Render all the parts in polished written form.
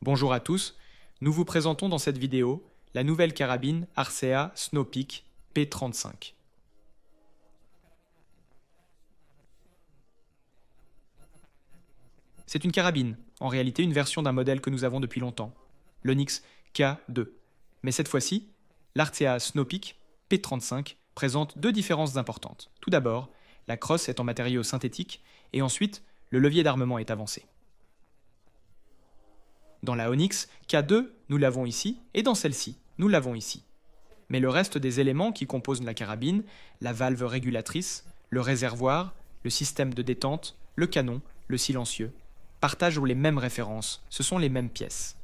Bonjour à tous, nous vous présentons dans cette vidéo la nouvelle carabine Arcea Snow-Peak P35. C'est une carabine, en réalité une version d'un modèle que nous avons depuis longtemps, l'Onyx K2. Mais cette fois-ci, l'Arcea Snow-Peak P35 présente deux différences importantes. Tout d'abord, la crosse est en matériau synthétique et ensuite, le levier d'armement est avancé. Dans la Onyx K2, nous l'avons ici, et dans celle-ci, nous l'avons ici. Mais le reste des éléments qui composent la carabine, la valve régulatrice, le réservoir, le système de détente, le canon, le silencieux, partagent les mêmes références, ce sont les mêmes pièces.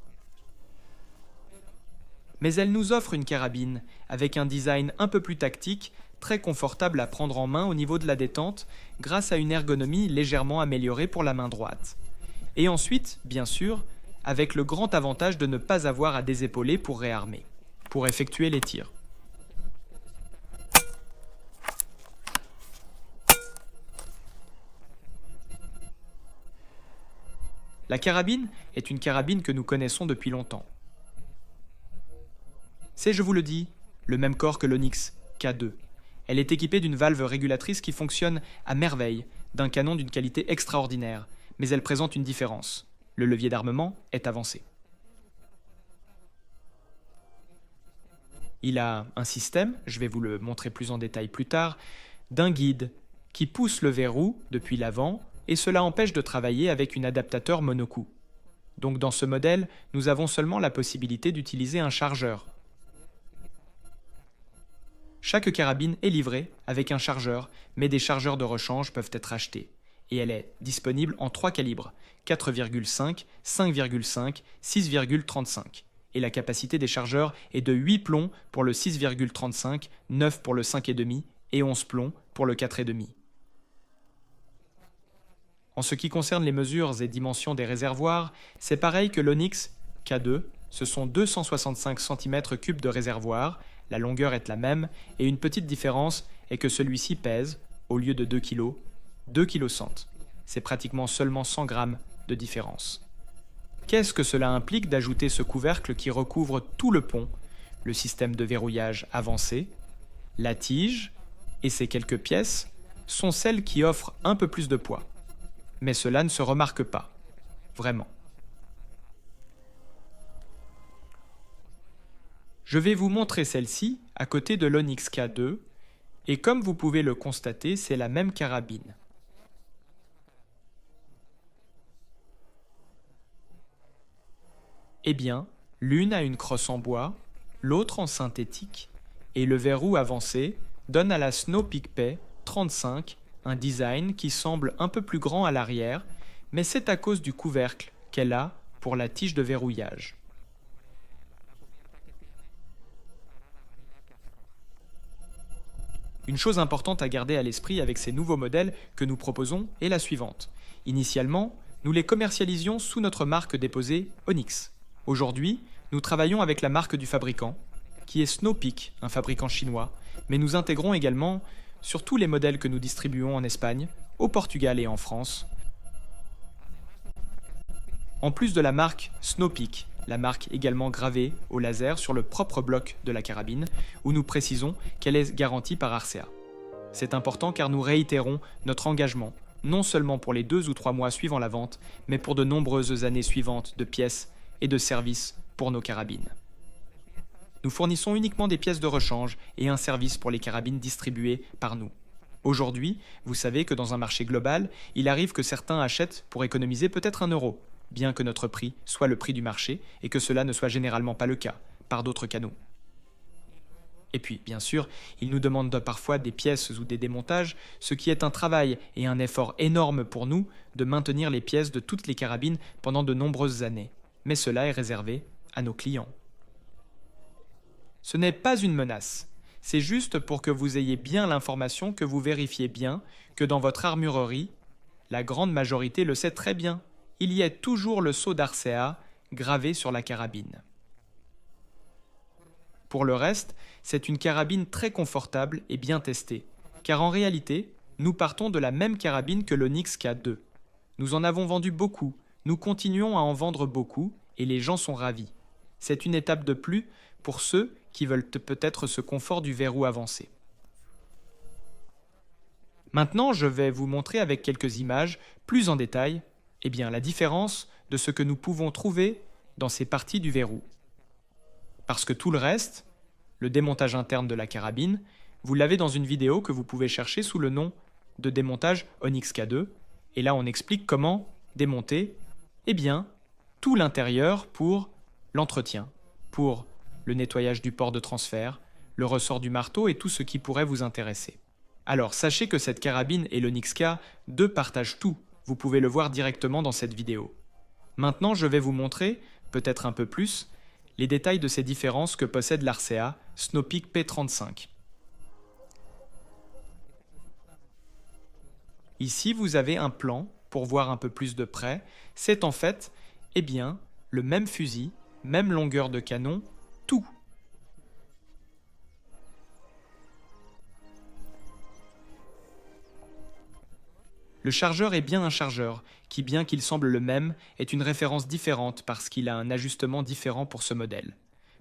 Mais elle nous offre une carabine avec un design un peu plus tactique, très confortable à prendre en main au niveau de la détente, grâce à une ergonomie légèrement améliorée pour la main droite. Et ensuite, bien sûr, avec le grand avantage de ne pas avoir à désépauler pour réarmer, pour effectuer les tirs. La carabine est une carabine que nous connaissons depuis longtemps. C'est, je vous le dis, le même corps que l'Onyx K2. Elle est équipée d'une valve régulatrice qui fonctionne à merveille, d'un canon d'une qualité extraordinaire, mais elle présente une différence. Le levier d'armement est avancé. Il a un système, je vais vous le montrer plus en détail plus tard, d'un guide qui pousse le verrou depuis l'avant et cela empêche de travailler avec un adaptateur monocoup. Donc dans ce modèle, nous avons seulement la possibilité d'utiliser un chargeur. Chaque carabine est livrée avec un chargeur, mais des chargeurs de rechange peuvent être achetés. Et elle est disponible en 3 calibres, 4,5, 5,5, 6,35. Et la capacité des chargeurs est de 8 plombs pour le 6,35, 9 pour le 5,5 et 11 plombs pour le 4,5. En ce qui concerne les mesures et dimensions des réservoirs, c'est pareil que l'Onyx K2, ce sont 265 cm3 de réservoir, la longueur est la même, et une petite différence est que celui-ci pèse, au lieu de 2 kg, 2 kg. C'est pratiquement seulement 100 grammes de différence. Qu'est-ce que cela implique d'ajouter ce couvercle qui recouvre tout le pont, le système de verrouillage avancé, la tige et ces quelques pièces sont celles qui offrent un peu plus de poids. Mais cela ne se remarque pas, vraiment. Je vais vous montrer celle-ci à côté de l'Onyx K2 et comme vous pouvez le constater, c'est la même carabine. Eh bien, l'une a une crosse en bois, l'autre en synthétique, et le verrou avancé donne à la Snow-Peak P35 un design qui semble un peu plus grand à l'arrière, mais c'est à cause du couvercle qu'elle a pour la tige de verrouillage. Une chose importante à garder à l'esprit avec ces nouveaux modèles que nous proposons est la suivante. Initialement, nous les commercialisions sous notre marque déposée Onyx. Aujourd'hui, nous travaillons avec la marque du fabricant, qui est Snow-Peak, un fabricant chinois, mais nous intégrons également sur tous les modèles que nous distribuons en Espagne, au Portugal et en France. En plus de la marque Snow-Peak, la marque également gravée au laser sur le propre bloc de la carabine, où nous précisons qu'elle est garantie par Arcea. C'est important car nous réitérons notre engagement, non seulement pour les 2 ou 3 mois suivant la vente, mais pour de nombreuses années suivantes de pièces et de services pour nos carabines. Nous fournissons uniquement des pièces de rechange et un service pour les carabines distribuées par nous. Aujourd'hui, vous savez que dans un marché global, il arrive que certains achètent pour économiser peut-être 1 euro, bien que notre prix soit le prix du marché et que cela ne soit généralement pas le cas par d'autres canaux. Et puis, bien sûr, ils nous demandent parfois des pièces ou des démontages, ce qui est un travail et un effort énorme pour nous de maintenir les pièces de toutes les carabines pendant de nombreuses années. Mais cela est réservé à nos clients. Ce n'est pas une menace, c'est juste pour que vous ayez bien l'information, que vous vérifiez bien que dans votre armurerie, la grande majorité le sait très bien, il y a toujours le sceau d'Arcea gravé sur la carabine. Pour le reste, c'est une carabine très confortable et bien testée, car en réalité, nous partons de la même carabine que l'Onyx K2. Nous en avons vendu beaucoup, nous continuons à en vendre beaucoup et les gens sont ravis. C'est une étape de plus pour ceux qui veulent peut-être ce confort du verrou avancé. Maintenant, je vais vous montrer avec quelques images, plus en détail, la différence de ce que nous pouvons trouver dans ces parties du verrou. Parce que tout le reste, le démontage interne de la carabine, vous l'avez dans une vidéo que vous pouvez chercher sous le nom de démontage Onyx K2, et là on explique comment démonter, tout l'intérieur pour l'entretien, pour le nettoyage du port de transfert, le ressort du marteau et tout ce qui pourrait vous intéresser. Alors sachez que cette carabine et l'Onyx K2 partagent tout, vous pouvez le voir directement dans cette vidéo. Maintenant je vais vous montrer, peut-être un peu plus, les détails de ces différences que possède l'Arcea Snopeak P35. Ici vous avez un plan pour voir un peu plus de près, c'est en fait, le même fusil, même longueur de canon, tout. Le chargeur est bien un chargeur, qui bien qu'il semble le même, est une référence différente parce qu'il a un ajustement différent pour ce modèle.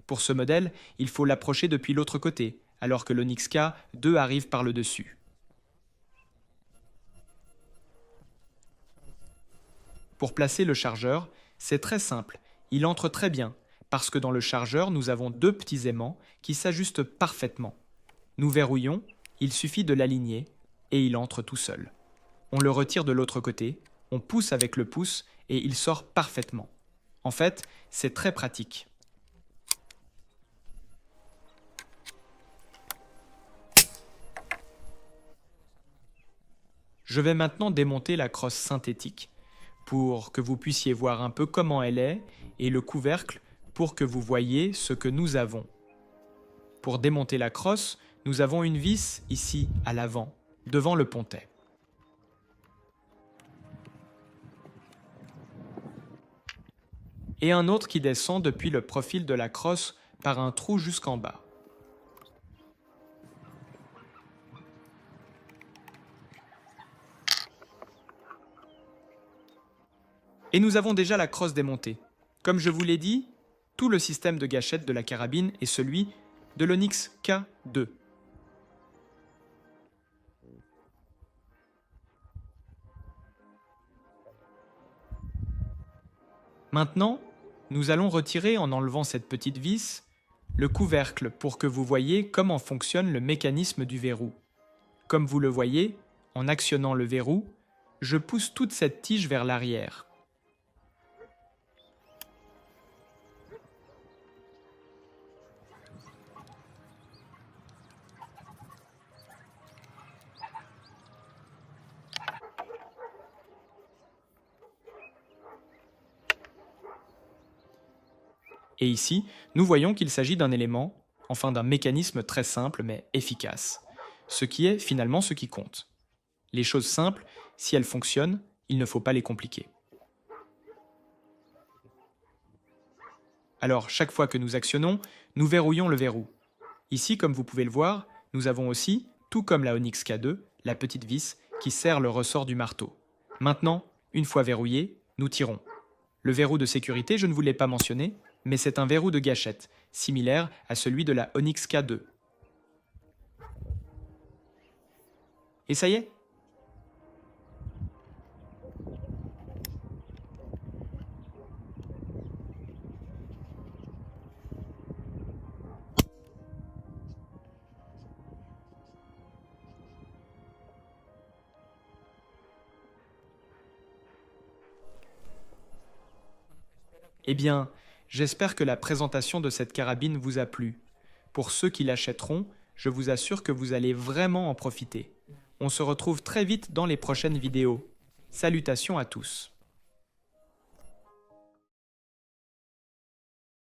Pour ce modèle, il faut l'approcher depuis l'autre côté, alors que l'Onyx K2 arrive par le dessus. Pour placer le chargeur, c'est très simple, il entre très bien, parce que dans le chargeur, nous avons deux petits aimants qui s'ajustent parfaitement. Nous verrouillons, il suffit de l'aligner, et il entre tout seul. On le retire de l'autre côté, on pousse avec le pouce, et il sort parfaitement. En fait, c'est très pratique. Je vais maintenant démonter la crosse synthétique, pour que vous puissiez voir un peu comment elle est, et le couvercle pour que vous voyez ce que nous avons. Pour démonter la crosse, nous avons une vis ici à l'avant, devant le pontet. Et un autre qui descend depuis le profil de la crosse par un trou jusqu'en bas. Et nous avons déjà la crosse démontée. Comme je vous l'ai dit, tout le système de gâchette de la carabine est celui de l'Onyx K2. Maintenant, nous allons retirer en enlevant cette petite vis le couvercle pour que vous voyez comment fonctionne le mécanisme du verrou. Comme vous le voyez, en actionnant le verrou, je pousse toute cette tige vers l'arrière. Et ici, nous voyons qu'il s'agit d'un élément, d'un mécanisme très simple mais efficace, ce qui est finalement ce qui compte. Les choses simples, si elles fonctionnent, il ne faut pas les compliquer. Alors, chaque fois que nous actionnons, nous verrouillons le verrou. Ici, comme vous pouvez le voir, nous avons aussi, tout comme la Onyx K2, la petite vis qui serre le ressort du marteau. Maintenant, une fois verrouillé, nous tirons. Le verrou de sécurité, je ne vous l'ai pas mentionné, mais c'est un verrou de gâchette, similaire à celui de la Onyx K2. Et ça y est ? Eh bien, j'espère que la présentation de cette carabine vous a plu. Pour ceux qui l'achèteront, je vous assure que vous allez vraiment en profiter. On se retrouve très vite dans les prochaines vidéos. Salutations à tous.